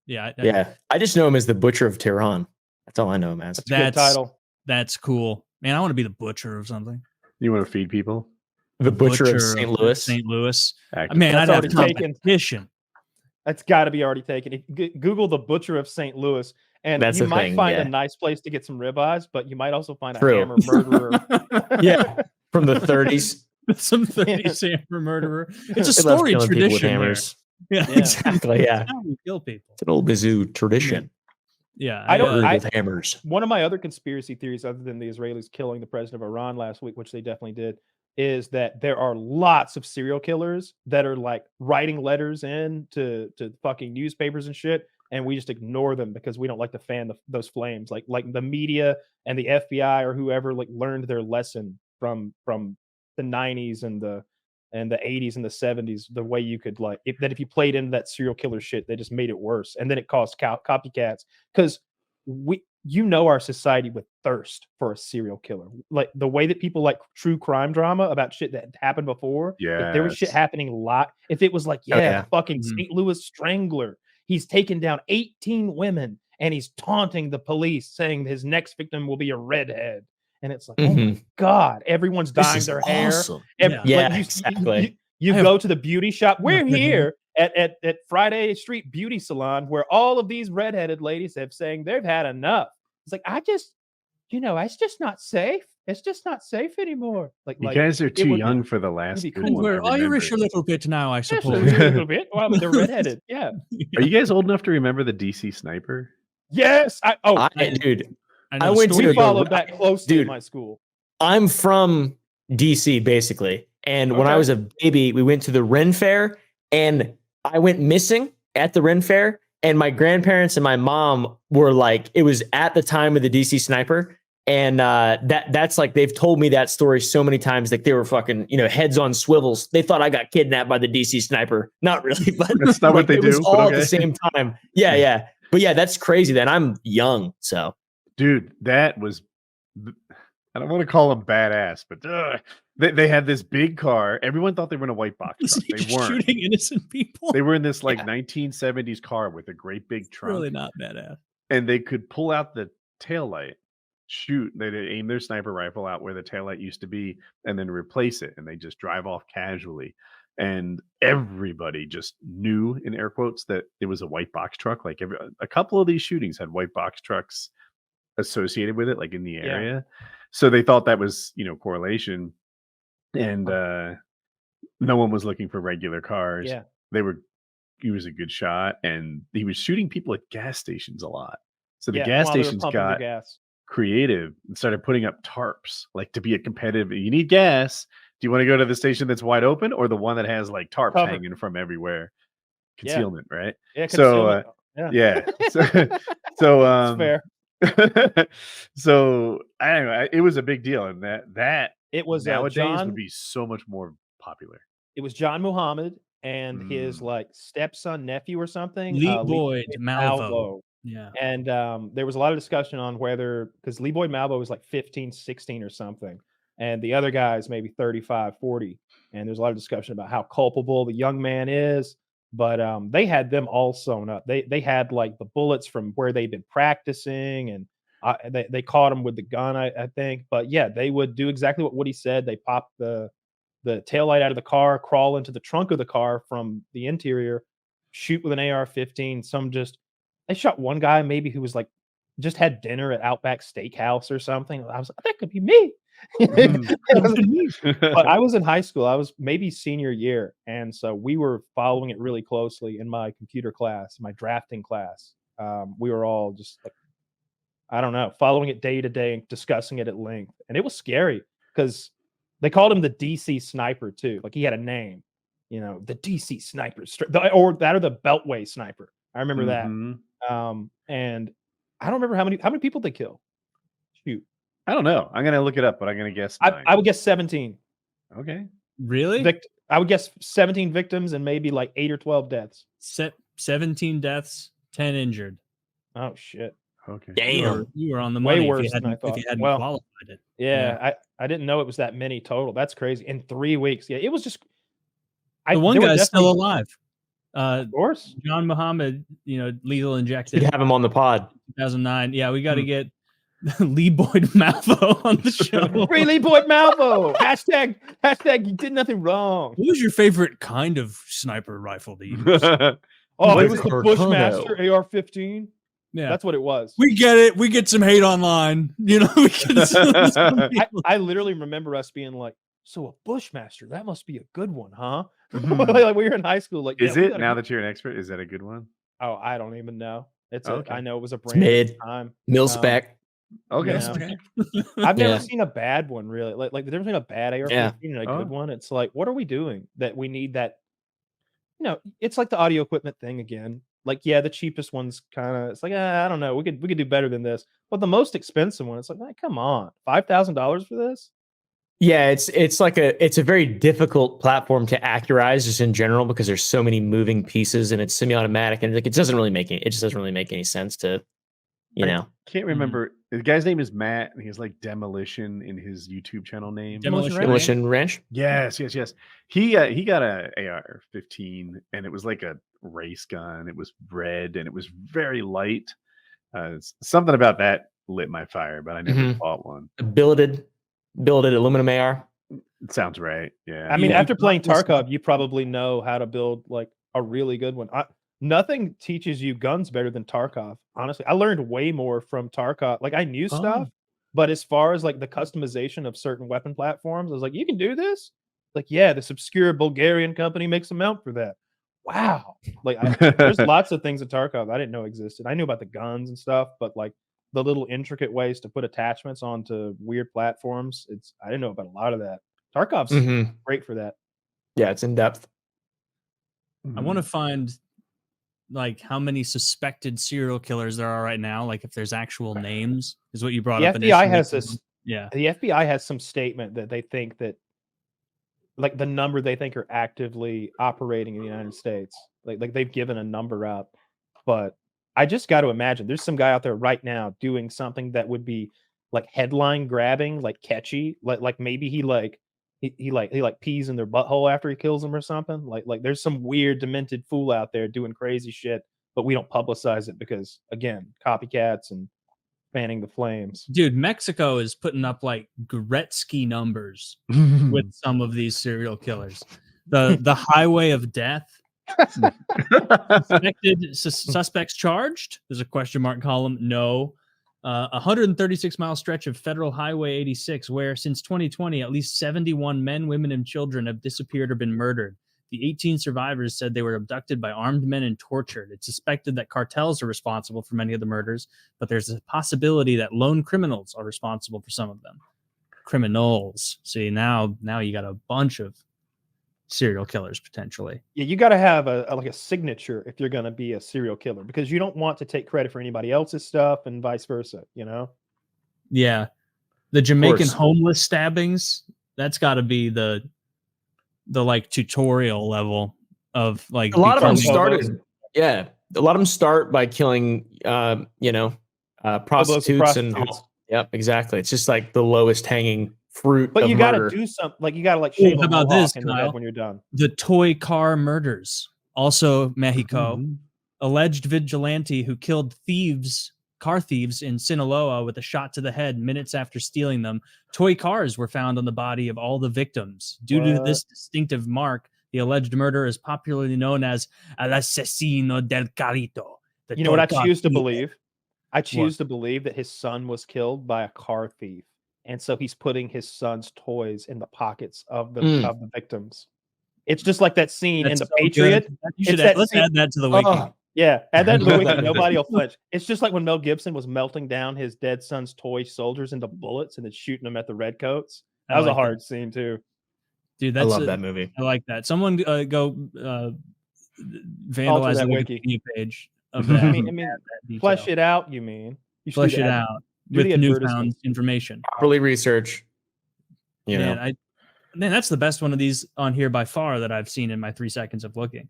Yeah. I just know him as the Butcher of Tehran. That's all I know him as. That's a good title. That's cool. Man, I want to be the butcher of something. You want to feed people? The Butcher of St. Louis. St. Louis. Active. Man, That's I'd have already competition. That's got to be already taken. Google the Butcher of St. Louis, and That's you the might thing, find yeah. a nice place to get some ribeyes, but you might also find a True. hammer murderer. Yeah, from the 30s. Some 30s hammer murderer. It's a They love storied killing people with tradition. hammers. Yeah, Exactly. Yeah, That's how we kill people. it's an old Mizzou tradition. Yeah, I don't- Murdered with hammers. One of my other conspiracy theories, other than the Israelis killing the president of Iran last week, which they definitely did, is that there are lots of serial killers that are like writing letters in to fucking newspapers and shit, and we just ignore them because we don't like to fan those flames. Like the media and the FBI or whoever like learned their lesson from the 90s and the 80s and the 70s, the way you could like if you played into that serial killer shit, they just made it worse, and then it caused copycats because our society would thirst for a serial killer, like the way that people like true crime drama about shit that happened before. If there was shit happening a lot, if it was like fucking St. Louis Strangler, he's taken down 18 women and he's taunting the police saying his next victim will be a redhead. And it's like, oh my God, everyone's dyeing their awesome. hair. Exactly. You go to the beauty shop. We're here at Friday Street Beauty Salon where all of these redheaded ladies have saying they've had enough. It's like, it's just not safe. It's just not safe anymore. You guys are too young for the last one. We're Irish a little bit now, I suppose. A little bit. Well, they're redheaded. Yeah. Are you guys old enough to remember the DC Sniper? Yes. I went to followed that closely in my school. I'm from DC basically, and when I was a baby, we went to the Ren Fair, and I went missing at the Ren Fair, and my grandparents and my mom were like, it was at the time of the DC Sniper, and that's like they've told me that story so many times, like they were fucking heads on swivels. They thought I got kidnapped by the DC Sniper, not really, but that's not what they do. It was all at the same time. Yeah. But yeah, that's crazy. Then I'm young, so. Dude, that was, I don't want to call them badass, but they had this big car. Everyone thought they were in a white box truck. They weren't. Shooting innocent people. They were in this 1970s car with a great big trunk. Really not badass. And they could pull out the taillight, shoot. They'd aim their sniper rifle out where the taillight used to be and then replace it. And they just drive off casually. And everybody just knew, in air quotes, that it was a white box truck. Like a couple of these shootings had white box trucks associated with it, like in the area. So they thought that was, correlation. And no one was looking for regular cars. Yeah. He was a good shot, and he was shooting people at gas stations a lot. So the gas stations got creative and started putting up tarps, like to be a competitive. You need gas. Do you want to go to the station that's wide open or the one that has like tarps hanging from everywhere? Concealment, right? Yeah. Concealment. So fair. So anyway, it was a big deal, and that it was nowadays would be so much more popular. It was John Muhammad and his like stepson, nephew, or something. Lee Boyd Malvo. Yeah. And there was a lot of discussion on whether, because Lee Boyd Malvo was like 15, 16 or something, and the other guy's maybe 35, 40. And there's a lot of discussion about how culpable the young man is. But they had them all sewn up. They had like the bullets from where they'd been practicing, and they caught him with the gun, I think. But yeah, they would do exactly what Woody said. They pop the taillight out of the car, crawl into the trunk of the car from the interior, shoot with an AR-15. They shot one guy maybe who was like just had dinner at Outback Steakhouse or something. I was like, that could be me. But I was in high school. I was maybe senior year, and so we were following it really closely in my computer class, my drafting class. We were all just like, I don't know, following it day to day and discussing it at length. And it was scary because they called him the DC Sniper too. Like he had a name, the DC Sniper, or the Beltway Sniper. I remember that. And I don't remember how many people they kill. Shoot. I don't know. I'm gonna look it up, but I'm gonna guess. I would guess 17. Okay. Really? I would guess 17 victims and maybe like 8 or 12 deaths. 17 deaths, 10 injured. Oh shit. Okay. Damn. You were on the money. Way worse than I thought. If you hadn't qualified it. Yeah, I didn't know it was that many total. That's crazy. In 3 weeks. Yeah, it was just. The one guy's still alive. Of course. John Muhammad, lethal Should injected have him on the pod. 2009. Yeah, we got to get Lee Boyd Malvo on the show. Free Lee Boyd Malvo. Hashtag you did nothing wrong. What was your favorite kind of sniper rifle to use? Oh, Like it was the Carcano. Bushmaster AR-15. Yeah, That's what it was. we get it. We get some hate online. We get some I literally remember us being like, so a Bushmaster, that must be a good one, huh? Mhm. Like we were in high school. Like, Is yeah, we it gotta now get- that you're an expert? Is that a good one? Oh, I don't even know. Okay. I know it was a It's brand at mid. the time. Mil spec. Okay. Yeah. okay. I've never Yeah. seen a bad one really. Like the difference between a bad AR-15 Yeah. and a Oh. good one. It's like, what are we doing that we need that? It's like the audio equipment thing again. Like, yeah, the cheapest one's kind of. It's like, I don't know. We could do better than this. But the most expensive one, it's like, man, come on, $5,000 for this? Yeah, it's a very difficult platform to accurize just in general because there's so many moving pieces and it's semi-automatic and like it just doesn't really make any sense to, Can't remember. The guy's name is Matt, and he has like Demolition in his YouTube channel name. Demolition Ranch. Demolition Ranch. Yes. He got a AR-15, and it was like a race gun. It was red, and it was very light. Something about that lit my fire, but I never Mhm. bought one. A billeted aluminum AR. It sounds right. Yeah. I mean, Yeah, after playing listen- Tarkov, you probably know how to build like a really good one. Nothing teaches you guns better than Tarkov. Honestly, I learned way more from Tarkov. Like I knew stuff, but as far as like the customization of certain weapon platforms, I was like, you can do this. Like, yeah, this obscure Bulgarian company makes a mount for that. Wow. Like, there's lots of things in Tarkov I didn't know existed. I knew about the guns and stuff, but like the little intricate ways to put attachments onto weird platforms, I didn't know about a lot of that. Tarkov's Mhm. great for that. Yeah, it's in depth. I want to find like how many suspected serial killers there are right now. Like if there's actual names, is what you brought The up. FBI initially. has this. Yeah, The FBI has some statement that they think that, like the number they think are actively operating in the United States, like they've given a number out, but I just got to imagine there's some guy out there right now doing something that would be like headline grabbing, like catchy, like maybe he pees in their butthole after he kills them or something. Like there's some weird demented fool out there doing crazy shit, but we don't publicize it because again, copycats and fanning the flames. dude, Mexico is putting up like Gretzky numbers with some of these serial killers. The highway of death. Suspects charged? There's a question mark column. No. 136-mile stretch of Federal Highway 86, where since 2020, at least 71 men, women, and children have disappeared or been murdered. The 18 survivors said they were abducted by armed men and tortured. It's suspected that cartels are responsible for many of the murders, but there's a possibility that lone criminals are responsible for some of them. Criminals. See, now you got a bunch of serial killers potentially. Yeah, you got to have a signature if you're going to be a serial killer because you don't want to take credit for anybody else's stuff and vice versa, Yeah. The Jamaican course. homeless stabbings, that's got to be the like tutorial level of like A lot of them becoming- started. Yeah, a lot of them start by killing, prostitutes and. Yep, exactly. It's just like the lowest hanging fruit. But of you got to murder. do something. Like you got to like shave how a about mohawk this, in the head Kyle? when you're done. the toy car murders, also Mexico. Mhm. Alleged vigilante who killed car thieves in Sinaloa with a shot to the head minutes after stealing them. Toy cars were found on the body of all the victims. Due to this distinctive mark, the alleged murderer is popularly known as El Asesino del Carrito. You know what I toy car choose to thief. believe? I choose to believe that his son was killed by a car thief, and so he's putting his son's toys in the pockets of the victims. It's just like that scene in That's The so Patriot. good. Let's Let's add that to the wiki. Yeah, add that to the wiki. Nobody will flinch. It's just like when Mel Gibson was melting down his dead son's toy soldiers into bullets and then shooting them at the redcoats. That was a hard scene too. Dude, I that's love that movie. I like that. Someone go vandalize that the wiki. Wikipedia page of that. I mean, flesh it out. You mean? You should Flesh do it the out do the with newfound advertisement. information. Properly research. Man, that's the best one of these on here by far that I've seen in my 3 seconds of looking.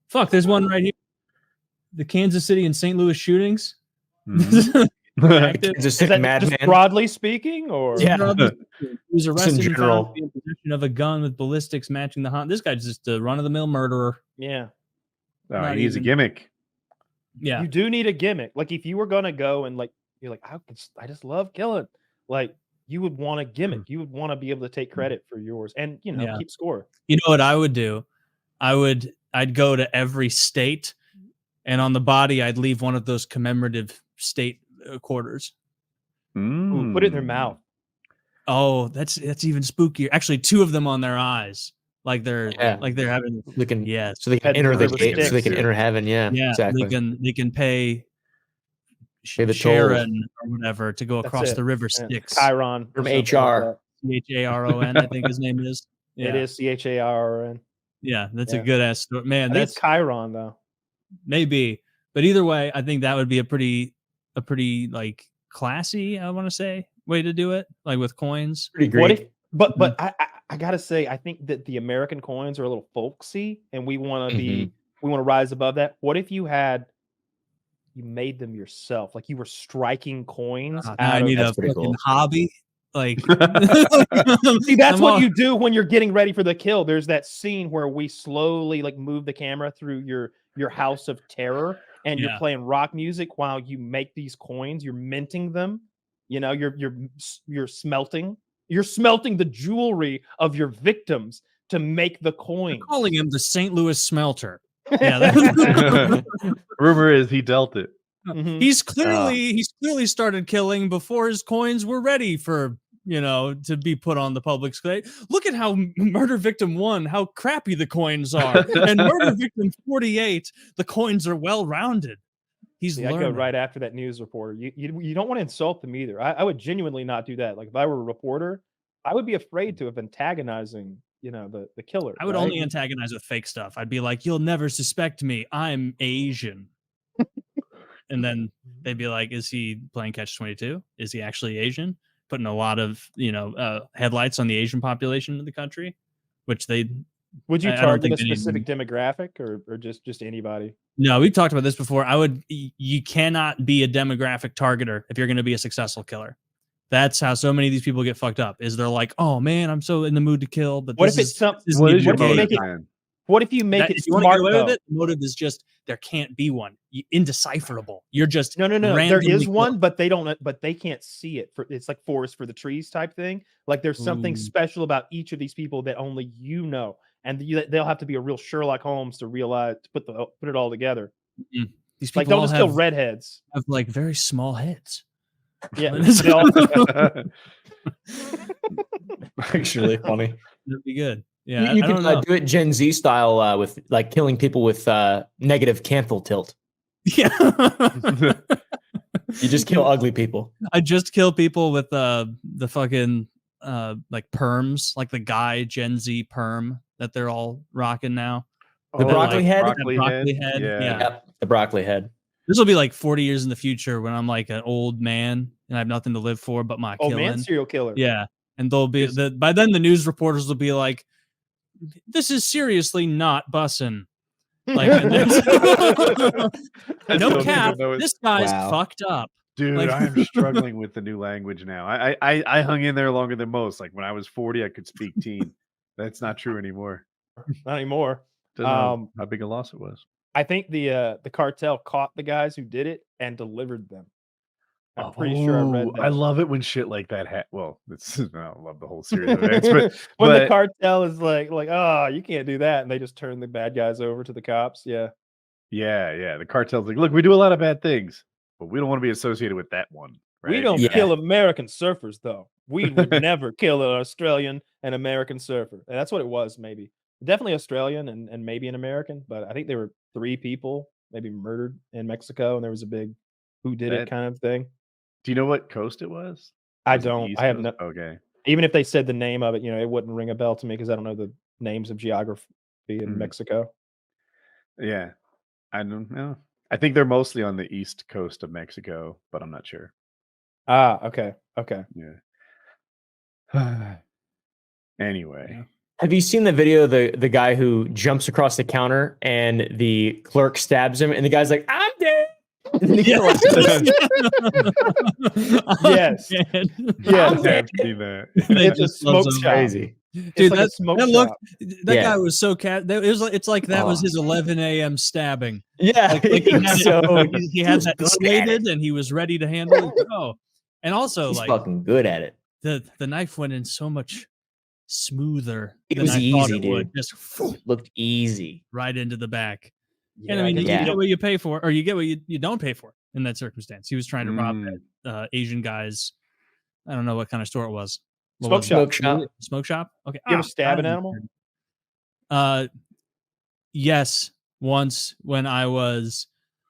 Fuck, there's one right here. The Kansas City and St. Louis shootings. Mhm. active. Just Is sick that just madman. broadly speaking, or Yeah. He was arrested and general. found to be in possession of a gun with ballistics matching the hunt. This guy's just a run-of-the-mill murderer. yeah? Not He needs a even- gimmick. Yeah. You do need a gimmick. Like if you were gonna go and like you're like I just love killing. Like you would want a gimmick. You would want to be able to take credit for yours and Yeah. keep score. You know what I would do? I'd go to every state, and on the body I'd leave one of those commemorative state quarters. Ooh, put it in their mouth. Oh, that's even spookier. Actually, 2 of them on their eyes, like they're Yeah. having. They can, Yes. so they can Head enter to the river gate, so they Styx. can enter heaven. Yeah, Yeah, exactly. they can pay Pay the Sharon or whatever to go That's across it. the river Yeah. Styx. Chiron From or something HR. Charon, I think his name is. Like Yeah. that. It is Charon. Yeah, that's Yeah. a good ass story. Man, I think it's that's Chiron though. maybe. But either way, I think that would be a pretty like classy, I want to say, way to do it, like with coins. Pretty What great. if? But I gotta say, I think that the American coins are a little folksy, and we want to be we want to rise above that. What if you made them yourself, like you were striking coins Now out I of need a That's pretty fucking cool. hobby. Like, See, that's I'm what all- you do when you're getting ready for the kill. There's that scene where we slowly like move the camera through your house of terror, and you're Yeah. playing rock music while you make these coins. You're minting them. You're smelting. You're smelting the jewelry of your victims to make the coins. calling him the St. Louis smelter. Yeah, that- Rumor is he dealt it. Mhm. he's clearly started killing before his coins were ready for to be put on the public stage. Look at how murder victim 1, how crappy the coins are, and murder victim 48, the coins are well rounded. He's See, I go learning. right after that news reporter. You don't want to insult them either. I would genuinely not do that. Like if I were a reporter, I would be afraid of antagonizing, the killer. I would right? only antagonize with fake stuff. I'd be like, "You'll never suspect me. I'm Asian." And then they'd be like, "Is he playing Catch-22? Is he actually Asian?" Putting a lot of headlights on the Asian population in the country, which they Would you I don't target think a they even- specific demographic or just anybody? No, we've talked about this before. You cannot be a demographic targeter if you're going to be a successful killer. That's how so many of these people get fucked up. Is they're like, "Oh man, I'm so in the mood to kill." But What this if it's is- some- this What is your What if you motive, make it- man? What if you make it if you want to smart get away though? with it, the motive is just there can't be one. Indecipherable. You're just No. There randomly is killing. one, but they can't see it. It's like forest for the trees type thing. Like there's something Ooh. special about each of these people that only you know, and they'll have to be a real Sherlock Holmes to realize to put it all together. These people Like don't all just kill have, redheads. have like very small heads. Yeah, they all- Actually, funny. That'd be good. Yeah, You I can don't know. do it Gen Z style with like killing people with negative canthal tilt. Yeah. You just kill ugly people. I just kill people with the fucking like perms, like the guy Gen Z perm that they're all rocking now. The broccoli like head? Broccoli head. Yeah. Yep, the broccoli head. This will be like 40 years in the future when I'm like an old man and I have nothing to live for but my oh killing. man, serial killer. Yeah. And they'll be by then the news reporters will be like, "This is seriously not bussin'." Like I no don't cap, even know it. this guy's Wow. fucked up. Dude, Like- I am struggling with the new language now. I hung in there longer than most. Like when I was 40, I could speak teen. That's not true anymore. Not anymore. Don't know how big a loss it was. I think the cartel caught the guys who did it and delivered them. I'm pretty sure I read Oh, that. I love it when shit like that. Well, I love the whole series of events, but when the but- cartel is like, oh, you can't do that, and they just turn the bad guys over to the cops. Yeah, yeah. The cartel's like, look, we do a lot of bad things, but we don't want to be associated with that one. we right? don't Yeah. kill American surfers though. We would never kill an Australian and American surfer. And that's what it was. Maybe definitely Australian and maybe an American, but I think there were 3 people maybe murdered in Mexico, and there was a big who did it That- kind of thing. Do you know what coast it was? I Was it the don't. East I have Coast? no. Okay. Even if they said the name of it, it wouldn't ring a bell to me because I don't know the names of geography in Mhm. Mexico. Yeah. I don't know. I think they're mostly on the east coast of Mexico, but I'm not sure. Ah, okay. Yeah. Anyway. Yeah. Have you seen the video of the guy who jumps across the counter and the clerk stabs him and the guy's like, "I'm dead." Yes. Man. Yes. I have seen that. It's a smoke loves shop. Crazy. It's Dude, like a that smoke looked shop. that Yeah. guy was so it's like that was Oh. his 11 a.m. stabbing. Yeah, Like he had so he had was that good at slated it. and he was ready to handle it. Oh, and also He's like fucking good at it. the knife went in so much smoother It than was I thought easy, it would. dude. Just Looked easy. right into the back. Yeah, And I mean, you Yeah. get what you pay for, or you get what you don't pay for in that circumstance. He was trying to rob Mm. that Asian guy's. I don't know what kind of store it was. What Smoke was it? Smoke shop. Smoke shop. Okay. You ever stab an animal? Yes, once when I was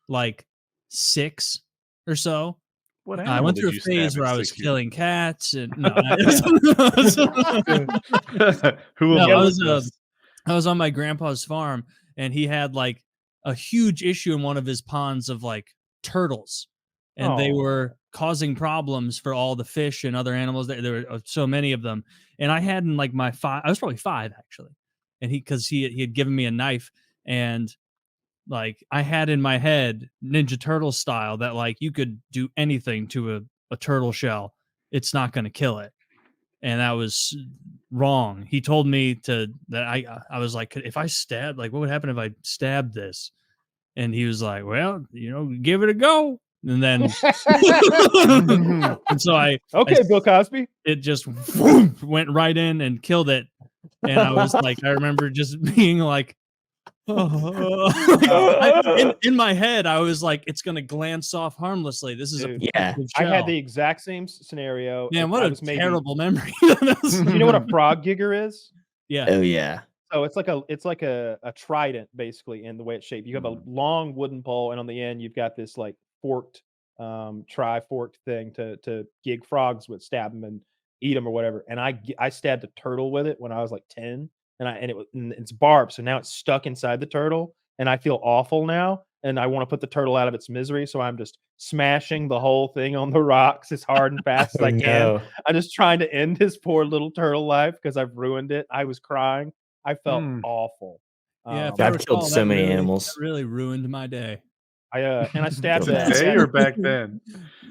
like 6 or so. What I animal went did through a you stab phase at where I was 6 years killing cats and no, Who no, among us? I was on my grandpa's farm and he had like a huge issue in one of his ponds of like turtles. And they Aw. were causing problems for all the fish and other animals. There were so many of them. And I had in like I was probably 5 actually. And he had given me a knife and like I had in my head Ninja Turtle style that like you could do anything to a turtle shell. It's not going to kill it. And that was wrong. He told me that I was like, if I stabbed, like what would happen if I stabbed this? And he was like, well, give it a go. And then, and so Okay, Bill Cosby. it just went right in and killed it. And I was like, I remember just being like, in my head, I was like, it's going to glance off harmlessly. This is Dude, a Yeah. I had the exact same scenario. man. and What I a was maybe- terrible memory. You know what a frog gigger is? Yeah. Oh yeah. So it's like a trident basically in the way it's shaped. You have a long wooden pole, and on the end you've got this like forked, tri-forked thing to gig frogs with, stab them and eat them or whatever. And I stabbed a turtle with it when I was like 10, and it's barbed, so now it's stuck inside the turtle, and I feel awful now, and I want to put the turtle out of its misery, so I'm just smashing the whole thing on the rocks as hard and fast as I can. No. I'm just trying to end his poor little turtle life because I've ruined it. I was crying. I felt awful. Yeah. If Um, I I've killed recall, so that many really- animals. that really ruined my day. I stabbed Feel that. bad. Today or back then?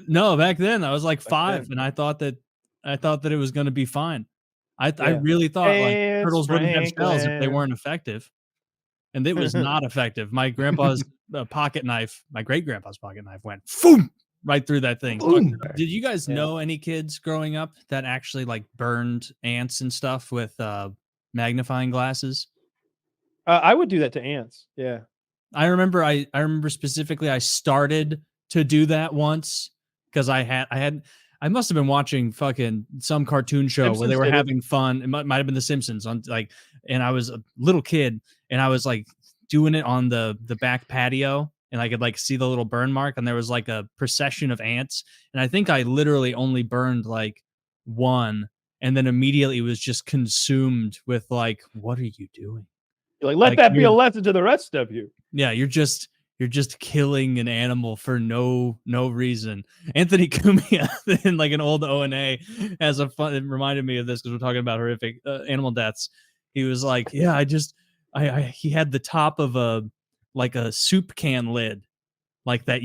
No, back then I was like 5 then. and I thought that it was going to be fine. I Yeah. really thought like It's turtles wouldn't have shells if they Franklin. weren't effective. And it was not effective. My grandpa's pocket knife, my great grandpa's pocket knife went boom right through that thing. Boom. Did you guys Yeah. know any kids growing up that actually like burned ants and stuff with magnifying glasses? I would do that to ants. Yeah. I remember specifically I started to do that once because I must have been watching fucking some cartoon show where they Simpsons were did it. having fun. It might have been The Simpsons on like, and I was a little kid and I was like doing it on the back patio and I could like see the little burn mark and there was like a procession of ants and I think I literally only burned like one and then immediately was just consumed with like, what are you doing? You're like, let Like, that be a you're- lesson to the rest of you. Yeah, you're just killing an animal for no reason. Anthony Cumia in like an old O&A has a fun. It reminded me of this because we're talking about horrific animal deaths. He was like, yeah, he had the top of a soup can lid, like that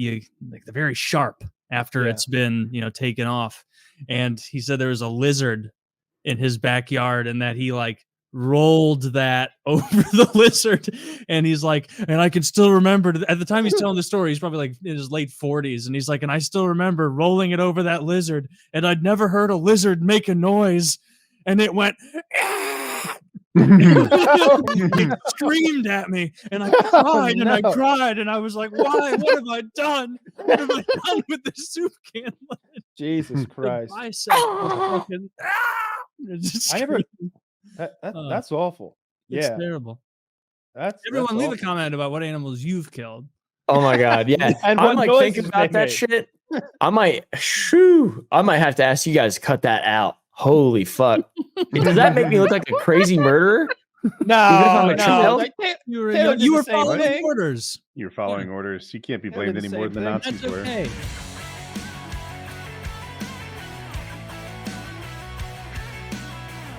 like the very sharp after Yeah. it's been taken off, and he said there was a lizard in his backyard and that he like rolled that over the lizard and he's like, and I can still remember at the time he's telling the story, he's probably like in his late 40s and he's like, and I still remember rolling it over that lizard and I'd never heard a lizard make a noise and it went he screamed at me and I cried and I no. cried and I was like, why? What have I done? What have I done with the soup can lid? Jesus The Christ. bicep was fucking- Just I never- screaming. That's awful. It's Yeah. terrible. That's Everyone leave a awful. comment about what animals you've killed. Oh my god, yeah. And I'm what like noises thinking about they that make. shit. I might have to ask you guys to cut that out. Holy fuck. Does that make me look like a crazy murderer? No, I'm a no. child? Like, You were, Taylor did you the were sany following thing. orders. You're following orders. You can't be Yeah, blamed they're the any more same than the thing. Nazis That's were. okay.